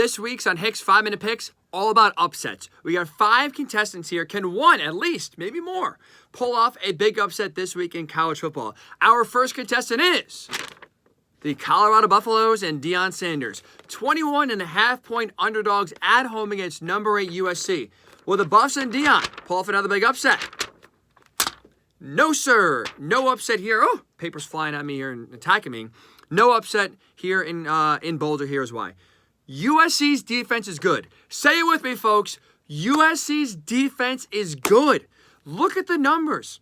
This week's on Hick's 5-Minute Picks, all about upsets. We got 5 contestants here. Can one, at least, maybe more, pull off a big upset this week in college football? Our first contestant is the Colorado Buffaloes and Deion Sanders. 21.5-point underdogs at home against number 8 USC. Will the Buffs and Deion pull off another big upset? No, sir. No upset here. Oh, paper's flying at me here and attacking me. No upset here in Boulder. Here's why. USC's defense is good. Say it with me, folks. USC's defense is good. Look at the numbers.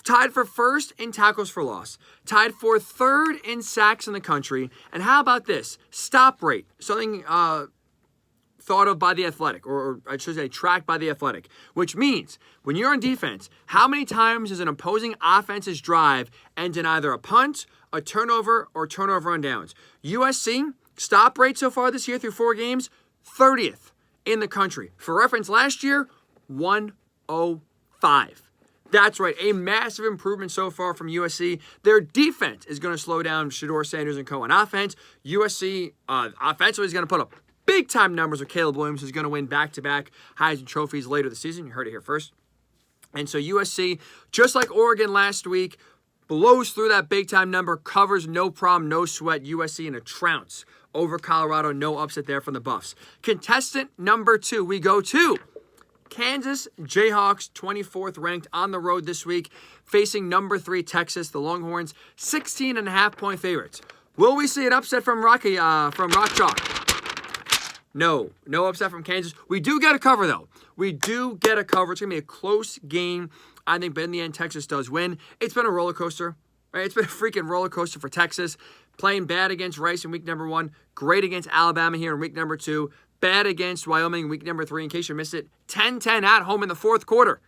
Tied for first in tackles for loss. Tied for third in sacks in the country. And how about this? Stop rate. Something thought of by The Athletic, or I should say tracked by The Athletic, which means when you're on defense, how many times does an opposing offense's drive end in either a punt, a turnover, or turnover on downs? USC, stop rate so far this year through 4 games, 30th in the country. For reference, last year, 105. That's right, a massive improvement so far from USC. Their defense is going to slow down Shedeur Sanders and co. On offense. USC offensively is going to put up big-time numbers with Caleb Williams, who's going to win back-to-back Heisman trophies later this season. You heard it here first. And so USC, just like Oregon last week, blows through that big-time number, covers no problem, no sweat. USC in a trounce over Colorado. No upset there from the Buffs. Contestant number 2, we go to Kansas Jayhawks, 24th ranked on the road this week, facing number 3 Texas, the Longhorns, 16.5-point favorites. Will we see an upset from Rock Chalk? No upset from Kansas. We do get a cover, though. We do get a cover. It's going to be a close game, I think, but in the end, Texas does win. It's been a roller coaster, right? It's been a freaking roller coaster for Texas. Playing bad against Rice in week number 1, great against Alabama here in week number 2, bad against Wyoming in week number 3, in case you missed it. 10-10 at home in the 4th quarter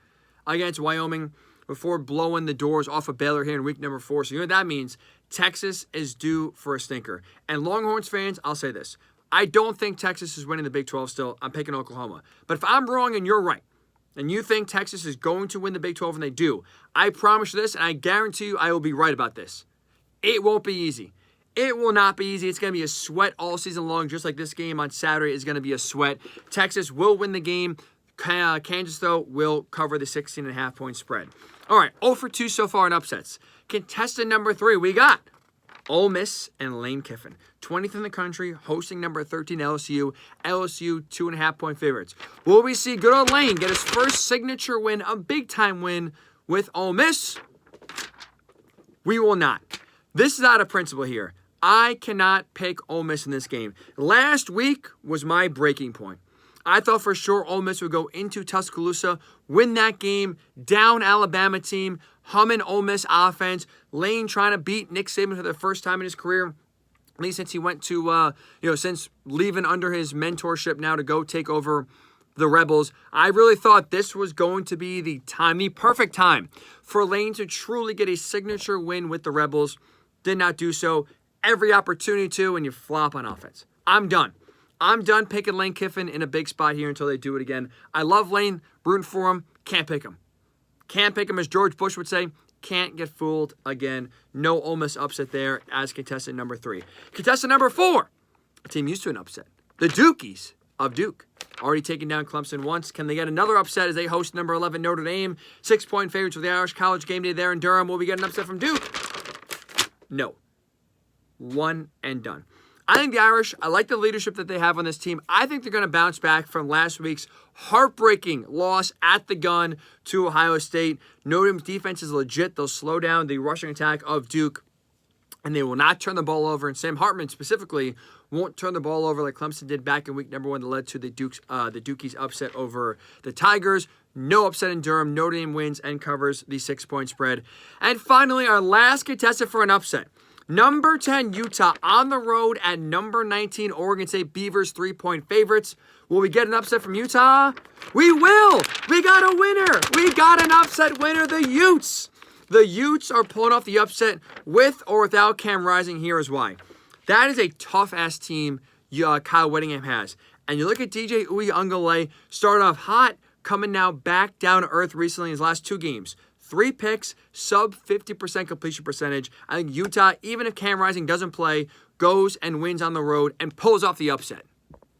against Wyoming before blowing the doors off of Baylor here in week number 4. So you know what that means? Texas is due for a stinker. And Longhorns fans, I'll say this. I don't think Texas is winning the Big 12 still. I'm picking Oklahoma. But if I'm wrong and you're right, and you think Texas is going to win the Big 12 and they do, I promise you this, and I guarantee you I will be right about this. It won't be easy. It will not be easy. It's going to be a sweat all season long, just like this game on Saturday is going to be a sweat. Texas will win the game. Kansas, though, will cover the 16.5-point spread. All right, 0 for 2 so far in upsets. Contestant number 3, we got Ole Miss and Lane Kiffin. 20th in the country, hosting number 13 LSU. LSU, 2.5-point favorites. Will we see good old Lane get his first signature win, a big-time win with Ole Miss? We will not. This is out of principle here. I cannot pick Ole Miss in this game. Last week was my breaking point. I thought for sure Ole Miss would go into Tuscaloosa, win that game, down Alabama team, humming Ole Miss offense. Lane trying to beat Nick Saban for the first time in his career, at least since he went to, since leaving under his mentorship now to go take over the Rebels. I really thought this was going to be the perfect time for Lane to truly get a signature win with the Rebels. Did not do so. Every opportunity to, and you flop on offense. I'm done. I'm done picking Lane Kiffin in a big spot here until they do it again. I love Lane, rooting for him. Can't pick him. Can't pick him, as George Bush would say. Can't get fooled again. No Ole Miss upset there as contestant number 3. Contestant number 4, a team used to an upset. The Dukies of Duke. Already taken down Clemson once. Can they get another upset as they host number 11 Notre Dame? 6-point favorites with the Irish College game day there in Durham. Will we get an upset from Duke? No. One and done. I think the Irish, I like the leadership that they have on this team. I think they're going to bounce back from last week's heartbreaking loss at the gun to Ohio State. Notre Dame's defense is legit. They'll slow down the rushing attack of Duke, and they will not turn the ball over. And Sam Hartman specifically won't turn the ball over like Clemson did back in week number 1 that led to the Dukies upset over the Tigers. No upset in Durham. Notre Dame wins and covers the 6-point spread. And finally, our last contestant for an upset. Number 10, Utah, on the road at number 19, Oregon State Beavers, 3-point favorites. Will we get an upset from Utah? We will! We got a winner! We got an upset winner, the Utes! The Utes are pulling off the upset with or without Cam Rising. Here is why. That is a tough-ass team Kyle Whittingham has. And you look at DJ Uiagalelei, started off hot, coming now back down to earth recently in his last 2 games. 3 picks, sub 50% completion percentage. I think Utah, even if Cam Rising doesn't play, goes and wins on the road and pulls off the upset.